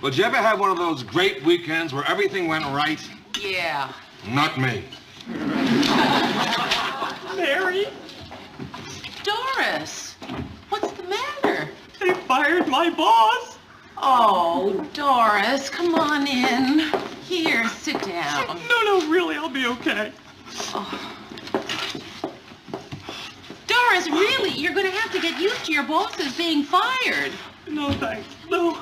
Well, did you ever have one of those great weekends where everything went right? Yeah. Not me. Mary? Doris, what's the matter? They fired my boss. Oh, Doris, come on in. Here, sit down. No, really, I'll be okay. Oh. Doris, really, you're going to have to get used to your bosses being fired. No, thanks. No.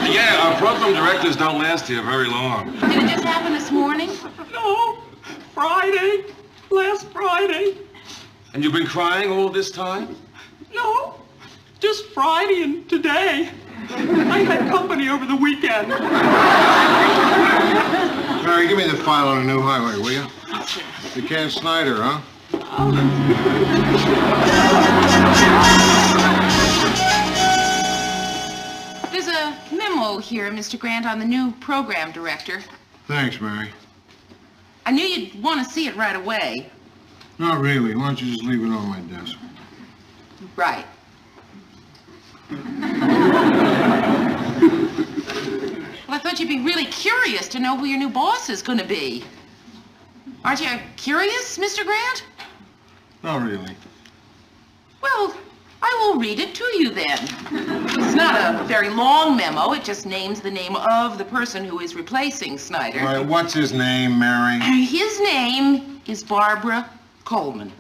Yeah, our program directors don't last here very long. Did it just happen this morning? No. Friday. Last Friday. And you've been crying all this time? No. Just Friday and today. I had company over the weekend. Mary, give me the file on a new highway, will you? You can't Snyder, huh? There's a memo here, Mr. Grant, on the new program director. Thanks, Mary. I knew you'd want to see it right away. Not really. Why don't you just leave it on my desk? Right. Well, I thought you'd be really curious to know who your new boss is going to be. Aren't you curious, Mr. Grant? Not really. Well, I will read it to you then. It's not a very long memo. It just names the name of the person who is replacing Snyder. All right, what's his name, Mary? His name is Barbara Coleman.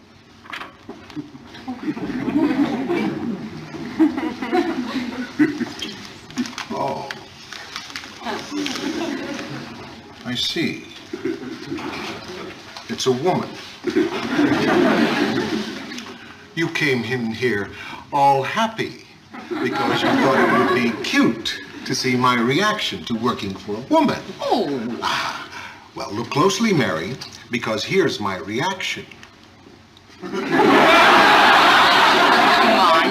Oh. I see. It's a woman. You came in here all happy because you thought it would be cute to see my reaction to working for a woman. Oh. Well, look closely, Mary, because here's my reaction. Come on,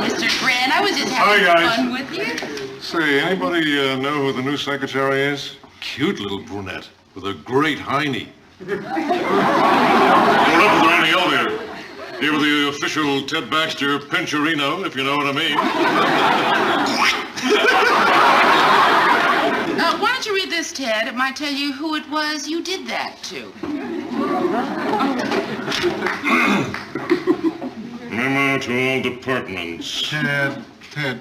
Mr. Grant. I was just having fun with you. Say, anybody know who the new secretary is? Cute little brunette with a great hiney. Going up with her on the elevator. Here with the official Ted Baxter Pincherino, if you know what I mean. Why don't you read this, Ted? It might tell you who it was you did that to. Memo to all departments. Ted,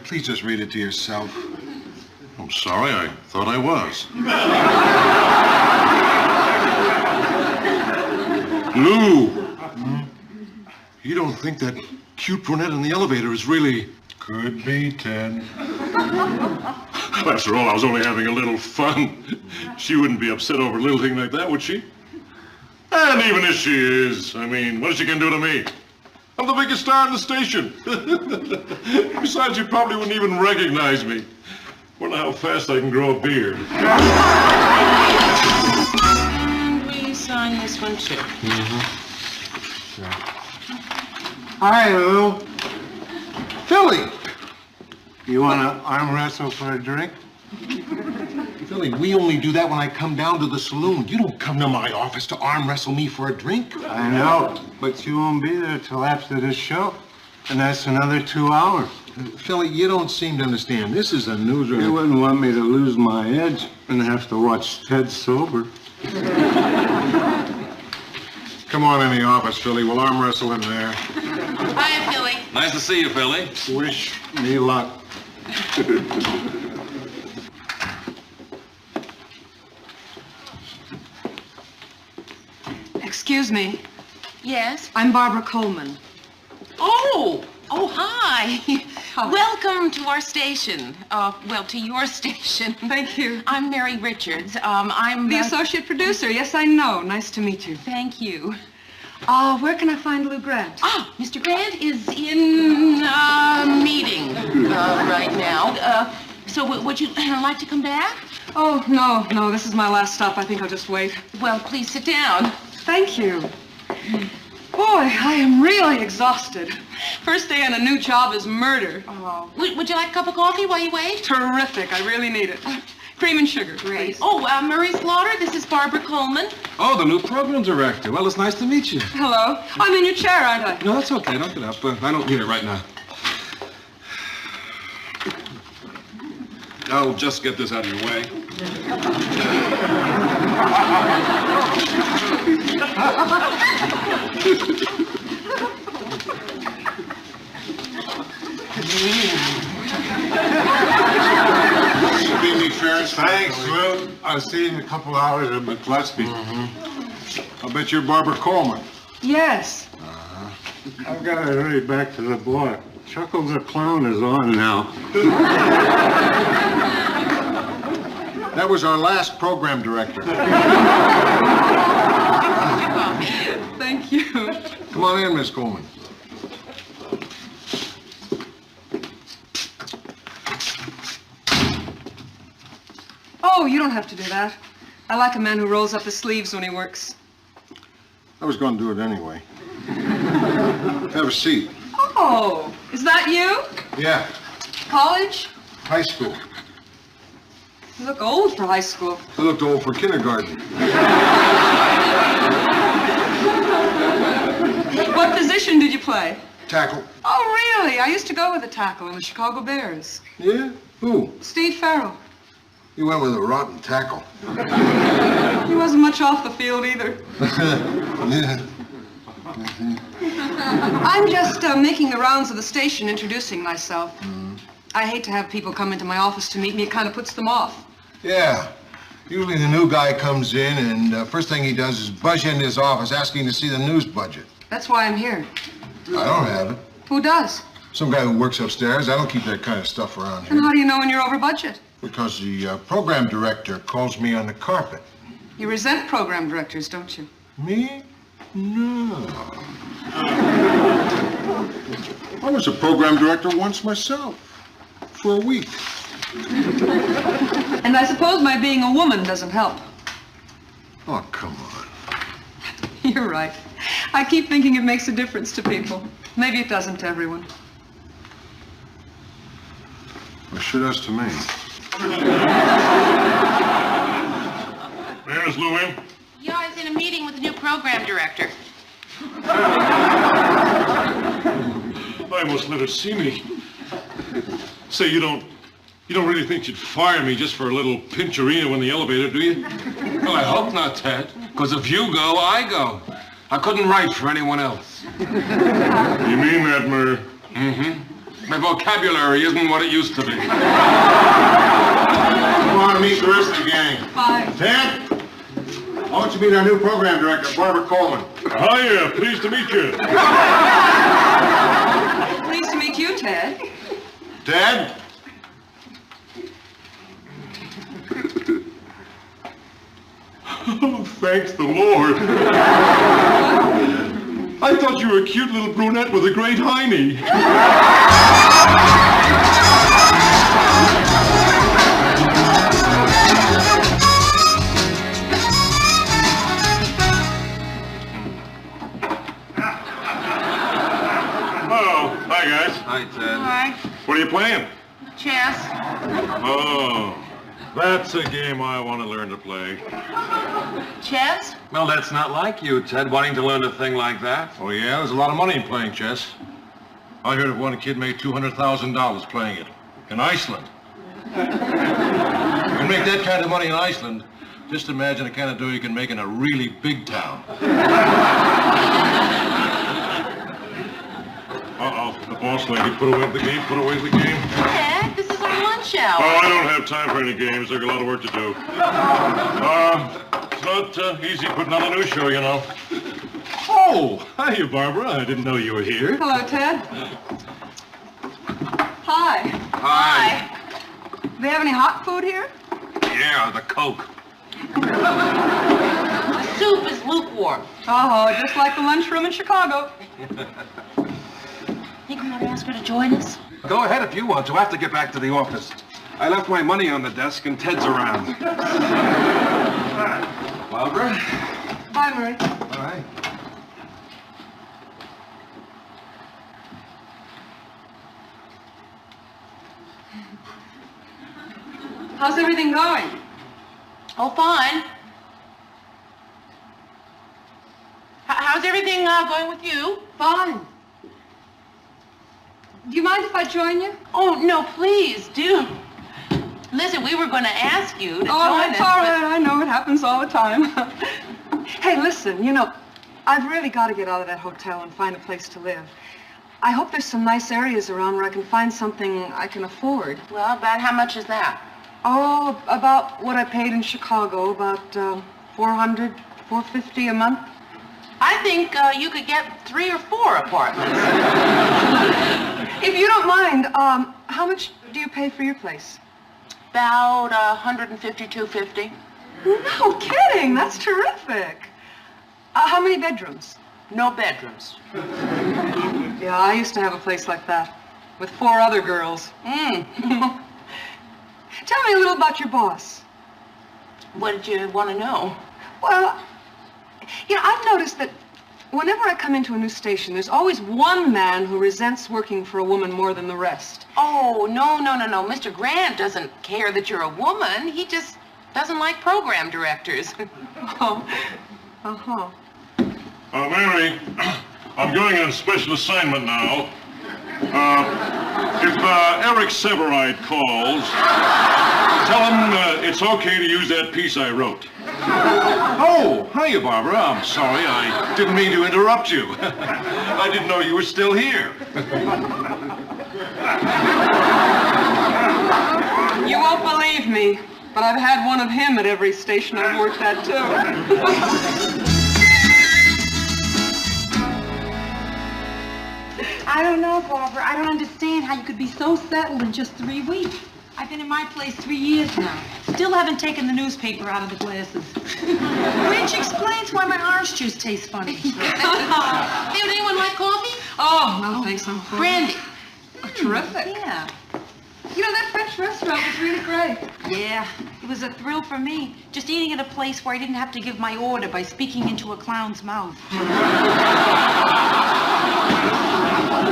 please just read it to yourself. I'm sorry, I thought I was. Lou! You don't think that cute brunette in the elevator is really... Could be, Ted. After all, I was only having a little fun. She wouldn't be upset over a little thing like that, would she? And even if she is, I mean, what is she gonna do to me? I'm the biggest star in the station. Besides, you probably wouldn't even recognize me. Wonder how fast I can grow a beard. And we sign this one, too. Sure. Hi, Lou. Philly. You want to arm wrestle for a drink? Philly, we only do that when I come down to the saloon. You don't come to my office to arm wrestle me for a drink. I know, but you won't be there till after this show. And that's another 2 hours. Philly, you don't seem to understand. This is a newsroom. You wouldn't want me to lose my edge and have to watch Ted sober. Come on in the office, Philly. We'll arm wrestle in there. Hiya, Philly. Nice to see you, Philly. Wish me luck. Excuse me. Yes? I'm Barbara Coleman. Oh, hi. Welcome to our station. Well, to your station. Thank you. I'm Mary Richards. I'm The associate producer. Yes, I know. Nice to meet you. Thank you. Where can I find Lou Grant? Mr. Grant is in a meeting right now. So would you like to come back? Oh, no. This is my last stop. I think I'll just wait. Well, please sit down. Thank you. Boy, I am really exhausted. First day on a new job is murder. Oh. Would you like a cup of coffee while you wait? Terrific. I really need it. Cream and sugar, Great. please. Oh, Murray Slaughter, this is Barbara Coleman. Oh, the new program director. Well, it's nice to meet you. Hello. I'm in your chair, aren't I? No, that's okay. Don't get up. I don't need it right now. I'll just get this out of your way. Be me, Ferris. Thanks, Lou. I'll see you in a couple hours at McCluskey. I bet you're Barbara Coleman. Yes. I've got to hurry back to the boy. Chuckles the Clown is on now. That was our last program director. Thank you. Come on in, Miss Coleman. Oh, you don't have to do that. I like a man who rolls up his sleeves when he works. I was going to do it anyway. Have a seat. Oh, is that you? Yeah, College? high school. You look old for high school. I looked old for kindergarten. What position did you play? Tackle. Oh, really? I used to go with a tackle in the Chicago Bears. Yeah? Who? Steve Farrell. You went with a rotten tackle. He wasn't much off the field either. Yeah. I'm just making the rounds of the station, introducing myself. I hate to have people come into my office to meet me. It kind of puts them off. Yeah. Usually the new guy comes in and first thing he does is buzz into his office asking to see the news budget. That's why I'm here. I don't have it. Who does? Some guy who works upstairs. I don't keep that kind of stuff around And here. how do you know when you're over budget? Because the program director calls me on the carpet. You resent program directors, don't you? Me? No. I was a program director once myself. For a week. And I suppose my being a woman doesn't help. Oh, come on. You're right. I keep thinking it makes a difference to people. Maybe it doesn't to everyone. Well, sure does to me. There's Lou in. Yeah, I was in a meeting with the new program director. I must let her see me. Say, you don't really think you'd fire me just for a little pincherino in the elevator, do you? Well, I hope not, Ted. Because if you go, I go. I couldn't write for anyone else. You mean that, Murr? Mm-hmm. My vocabulary isn't what it used to be. Come on, meet the rest of the gang. Bye. Ted, I want you to meet our new program director, Barbara Coleman. Hiya, pleased to meet you. Pleased to meet you, Ted. Dad? Oh, thanks the Lord. I thought you were a cute little brunette with a great hiney. Oh, hi guys. Hi, Ted. Hi. What are you playing? Chess. Oh, that's a game I want to learn to play. Chess? Well, that's not like you, Ted, wanting to learn a thing like that. Oh yeah, there's a lot of money in playing chess. I heard of one kid made $200,000 playing it in Iceland. You can make that kind of money in Iceland. Just imagine the kind of dough you can make in a really big town. Uh-oh, the boss lady put away the game, Ted, this is our lunch hour. Oh, I don't have time for any games. I've got a lot of work to do. It's not easy putting on a new show, you know. Oh, hiya, Barbara. I didn't know you were here. Hello, Ted. Hi. Hi. Do they have any hot food here? Yeah, the Coke. The soup is lukewarm. Oh, just like the lunchroom in Chicago. Think we ought to ask her to join us? Go ahead if you want to. I have to get back to the office. I left my money on the desk and Ted's around. Barbara? Bye, Murray. All right. How's everything going? Oh, fine. How's everything going with you? Fine. Do you mind if I join you? Oh, no, please, do. Listen, we were going to ask you to Oh, join it's us, all but- right. I know it happens all the time. Hey, listen, you know, I've really got to get out of that hotel and find a place to live. I hope there's some nice areas around where I can find something I can afford. Well, about how much is that? Oh, about what I paid in Chicago, about $400, $450 a month. I think you could get 3 or 4 apartments. If you don't mind, how much do you pay for your place? About $150, $250. No kidding, that's terrific. How many bedrooms? No bedrooms. Yeah, I used to have a place like that, with 4 other girls. Tell me a little about your boss. What did you want to know? Well, you know, I've noticed that whenever I come into a new station, there's always one man who resents working for a woman more than the rest. Oh, no. Mr. Grant doesn't care that you're a woman. He just doesn't like program directors. Oh, uh-huh. Mary, I'm going on a special assignment now. If Eric Severide calls, tell him it's okay to use that piece I wrote. Oh, hiya, Barbara. I'm sorry. I didn't mean to interrupt you. I didn't know you were still here. You won't believe me, but I've had one of him at every station I've worked at, too. I don't know, Barbara. I don't understand how you could be so settled in just 3 weeks. I've been in my place 3 years now. Still haven't taken the newspaper out of the glasses. Which explains why my orange juice tastes funny. Hey, would anyone like coffee? Oh, no, thanks, I'm full. Brandy. Oh, terrific. Yeah. You know, that French restaurant was really great. Yeah, it was a thrill for me. Just eating at a place where I didn't have to give my order by speaking into a clown's mouth.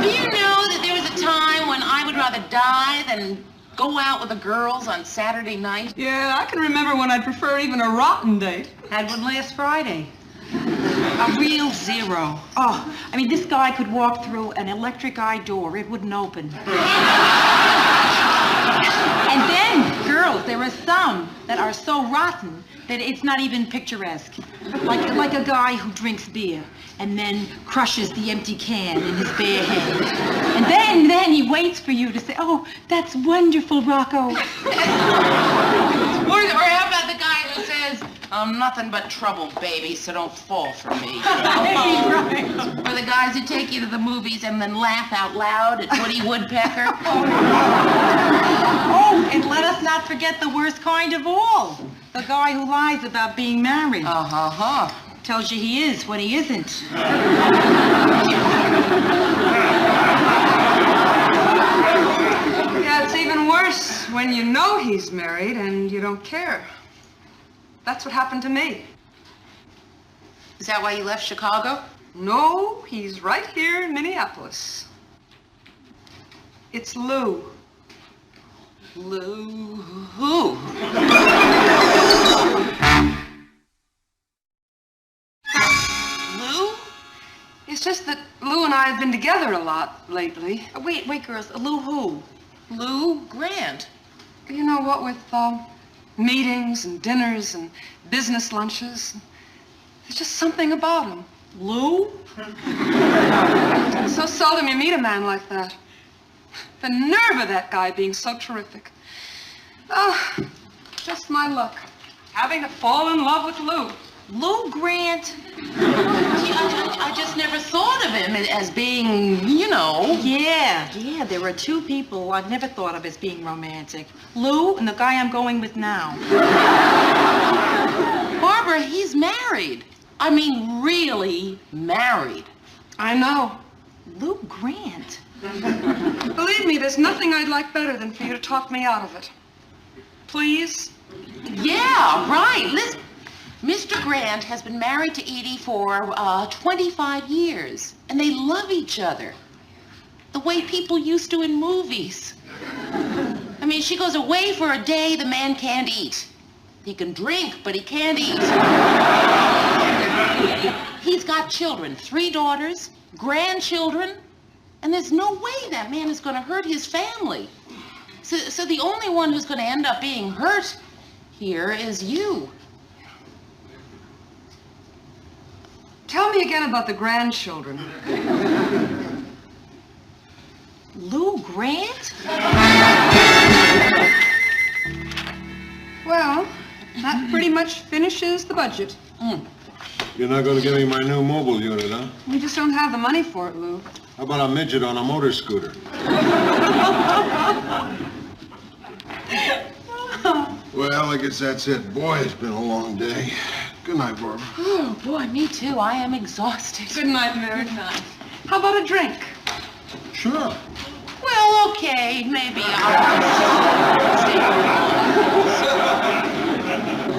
Do you know that there was a time when I would rather die than go out with the girls on Saturday night? Yeah, I can remember when I'd prefer even a rotten date. Had one last Friday. A real zero. Oh, I mean, this guy could walk through an electric eye door. It wouldn't open. And then, girls, there are some that are so rotten that it's not even picturesque. Like a guy who drinks beer and then crushes the empty can in his bare hand. And then he waits for you to say, "Oh, that's wonderful, Rocco." Or how about the guy who says, "I'm nothing but trouble, baby, so don't fall for me." Right. Or the guys who take you to the movies and then laugh out loud at Woody Woodpecker. Oh, and let us not forget the worst kind of all. The guy who lies about being married. Uh-huh. Tells you he is when he isn't. Yeah, it's even worse when you know he's married and you don't care. That's what happened to me. Is that why you left Chicago? No, he's right here in Minneapolis. It's Lou. Lou who? Lou? It's just that Lou and I have been together a lot lately. Wait, girls. Lou who? Lou Grant. You know what, with meetings and dinners and business lunches, there's just something about him. Lou? It's so seldom you meet a man like that. The nerve of that guy being so terrific. Oh, just my luck. Having to fall in love with Lou. Lou Grant? Gee, I just never thought of him as being, you know. Yeah, there are 2 people I've never thought of as being romantic. Lou and the guy I'm going with now. Barbara, he's married. I mean, really married. I know. Lou Grant? Believe me, there's nothing I'd like better than for you to talk me out of it. Please? Yeah, right. Listen, Mr. Grant has been married to Edie for 25 years, and they love each other. The way people used to in movies. I mean, she goes away for a day, the man can't eat. He can drink, but he can't eat. He's got children, 3 daughters, grandchildren, and there's no way that man is going to hurt his family. So the only one who's going to end up being hurt here is you. Tell me again about the grandchildren. Lou Grant? Well, that pretty much finishes the budget. You're not going to give me my new mobile unit, huh? We just don't have the money for it, Lou. How about a midget on a motor scooter? Well, I guess that's it. Boy, it's been a long day. Good night, Barbara. Oh, boy, me too. I am exhausted. Good night, Mary. Good night. How about a drink? Sure. Well, okay, maybe I'll stay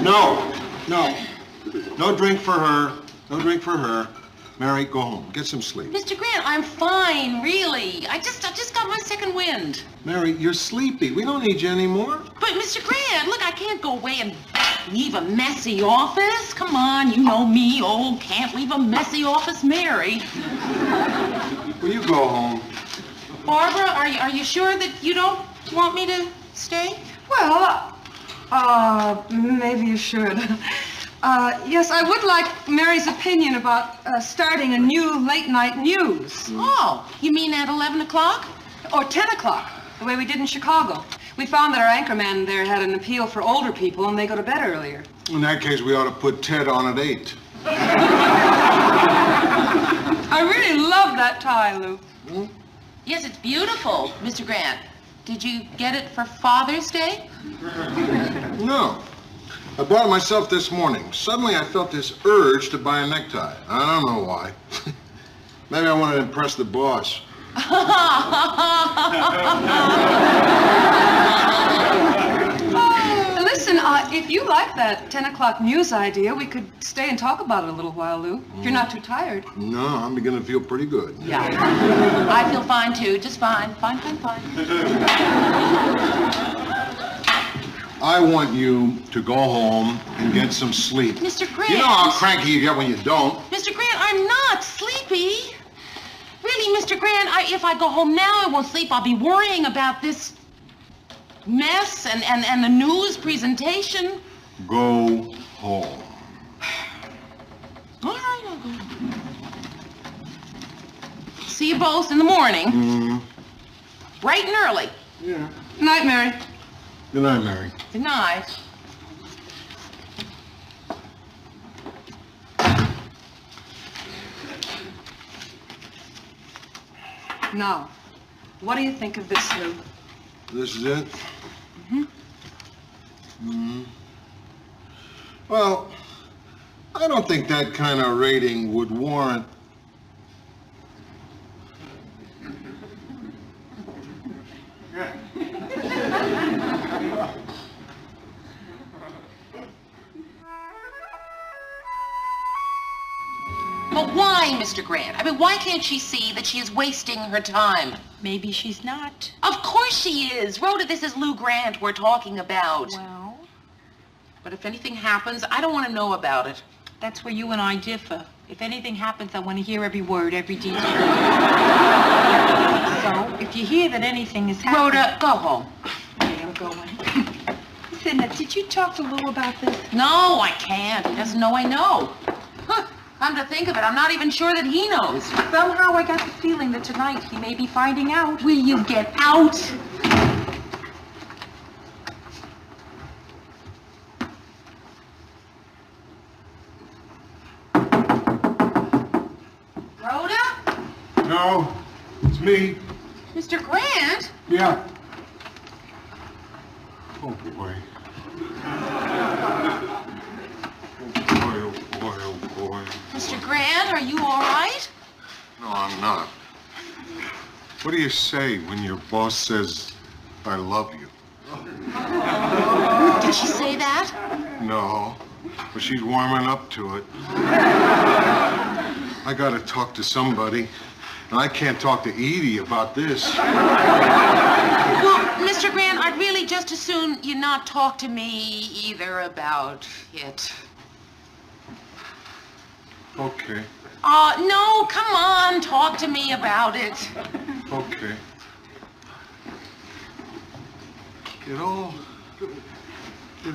No. No drink for her. No drink for her. Mary, go home. Get some sleep. Mr. Grant, I'm fine, really. I just got my second wind. Mary, you're sleepy. We don't need you anymore. But, Mr. Grant, look, I can't go away and leave a messy office. Come on, you know me, old can't leave a messy office Mary. Will you go home? Barbara, are you sure that you don't want me to stay? Well, maybe you should. Yes, I would like Mary's opinion about starting a new late-night news. Oh, you mean at 11 o'clock? Or 10 o'clock, the way we did in Chicago. We found that our anchorman there had an appeal for older people, and they go to bed earlier. In that case, we ought to put Ted on at 8. I really love that tie, Lou. Yes, it's beautiful, Mr. Grant. Did you get it for Father's Day? No. I bought it myself this morning. Suddenly, I felt this urge to buy a necktie. I don't know why. Maybe I wanted to impress the boss. Listen, if you like that 10 o'clock news idea, we could stay and talk about it a little while, Lou. If you're not too tired. No, I'm beginning to feel pretty good. Yeah. I feel fine, too. Just fine. Fine. I want you to go home and get some sleep. Mr. Grant. You know how cranky you get when you don't. Mr. Grant, I'm not sleepy. Really, Mr. Grant, if I go home now, I won't sleep. I'll be worrying about this mess and the news presentation. Go home. All right, I'll go. See you both in the morning. Mm-hmm. Bright and early. Yeah. Good night, Mary. Good night, Mary. Good night. Now, what do you think of this, Lou? This is it? Well, I don't think that kind of rating would warrant... But why, Mr. Grant? I mean, why can't she see that she is wasting her time? Maybe she's not. Of course she is. Rhoda, this is Lou Grant we're talking about. Well, But if anything happens, I don't want to know about it. that's where you and I differ. If anything happens, I want to hear every word, every detail. So, if you hear that anything is happening... Rhoda, go home. Okay, I'm going. Listen, did you talk to Lou about this? No, I can't. He doesn't know I know. Huh. Come to think of it, I'm not even sure that he knows. Somehow I got the feeling that tonight he may be finding out. Will you get out? Rhoda? No, it's me. Mr. Grant? Yeah. Oh, boy. Oh, boy. Mr. Grant, are you all right? No, I'm not. What do you say when your boss says, I love you? Did she say that? No, but she's warming up to it. I gotta talk to somebody, and I can't talk to Edie about this. Well, Mr. Grant, I'd really just as soon you not talk to me either about it. Okay, No, come on, talk to me about it. okay. It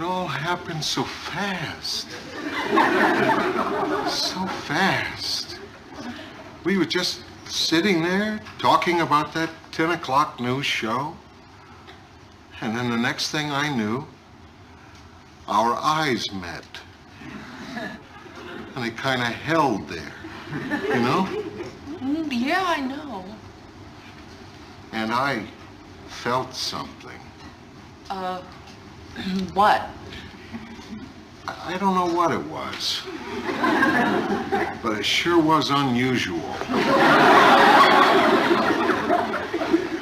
all happened so fast. So fast. We were just sitting there talking about that 10 o'clock news show. And then the next thing I knew, our eyes met. And they kind of held there, you know? Yeah, I know. And I felt something. What? I don't know what it was, but it sure was unusual.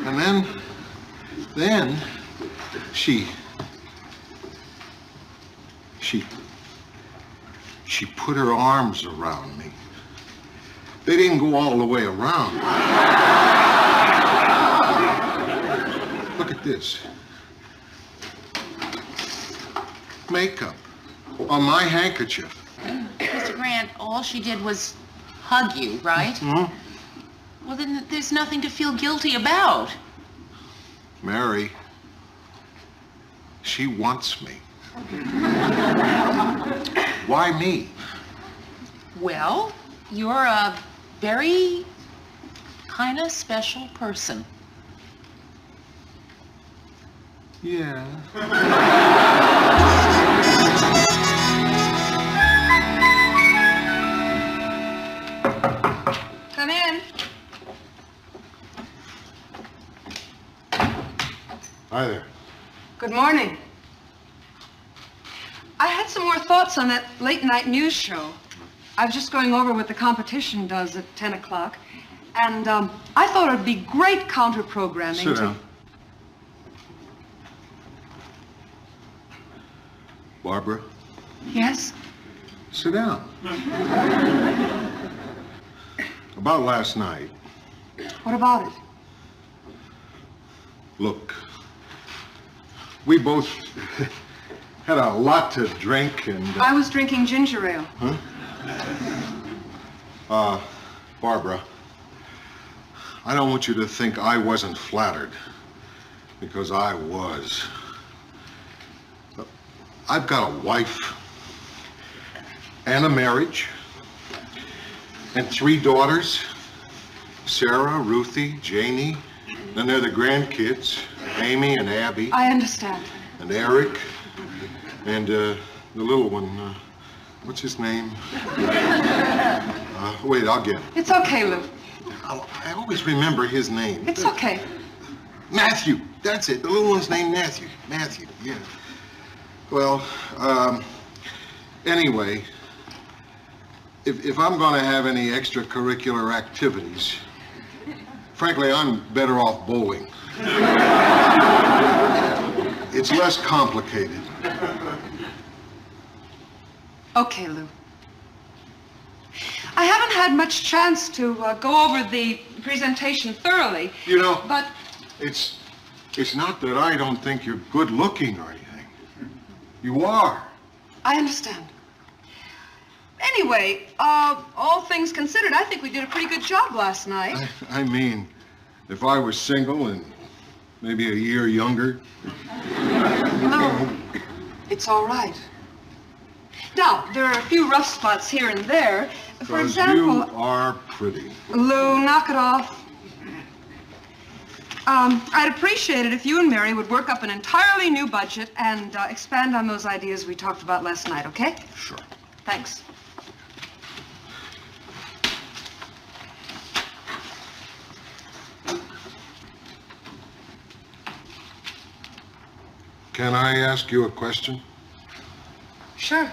And then she put her arms around me. They didn't go all the way around. Look at this. Makeup on my handkerchief. Mr. Grant, all she did was hug you, right? Mm-hmm. Well, then there's nothing to feel guilty about. Mary, she wants me. Why me? Well, you're a very kind of special person. Yeah. Come in. Hi there. Good morning. I had some more thoughts on that late night news show. I was just going over what the competition does at 10 o'clock. And I thought it would be great counter-programming. Sit down. Barbara, Yes? sit down. About last night. What about it? Look, we both had a lot to drink and... I was drinking ginger ale. Barbara, I don't want you to think I wasn't flattered, because I was. I've got a wife and a marriage and 3 daughters, Sarah, Ruthie, Janie, then there are the grandkids, Amy and Abby. I understand. And Eric, and the little one, what's his name? Wait, I'll get it. It's okay, Lou. I always remember his name. It's okay. Matthew, that's it. The little one's named Matthew. Matthew, yeah. Well, anyway, if I'm going to have any extracurricular activities, frankly, I'm better off bowling. It's less complicated. Okay, Lou. I haven't had much chance to go over the presentation thoroughly. You know, But it's not that I don't think you're good looking or anything. You are. I understand. Anyway, all things considered, I think we did a pretty good job last night. I mean, if I was single and maybe a year younger. No, it's all right. Now, there are a few rough spots here and there. For 'Cause example... you are pretty. Lou, knock it off. I'd appreciate it if you and Mary would work up an entirely new budget and expand on those ideas we talked about last night, okay? Sure. Thanks. Can I ask you a question? Sure.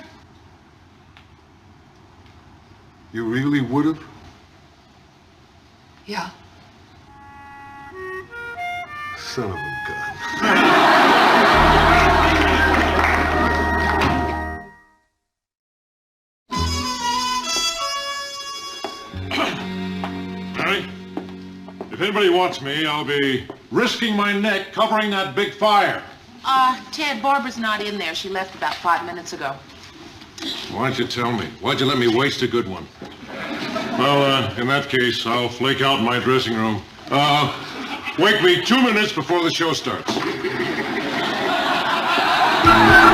You really would have? Yeah. Son of a gun. Mary, if anybody wants me, I'll be risking my neck covering that big fire. Ted, Barbara's not in there. She left about 5 minutes ago. Why'd you tell me? Why'd you let me waste a good one? Well, in that case, I'll flake out in my dressing room. Wake me 2 minutes before the show starts. Oh,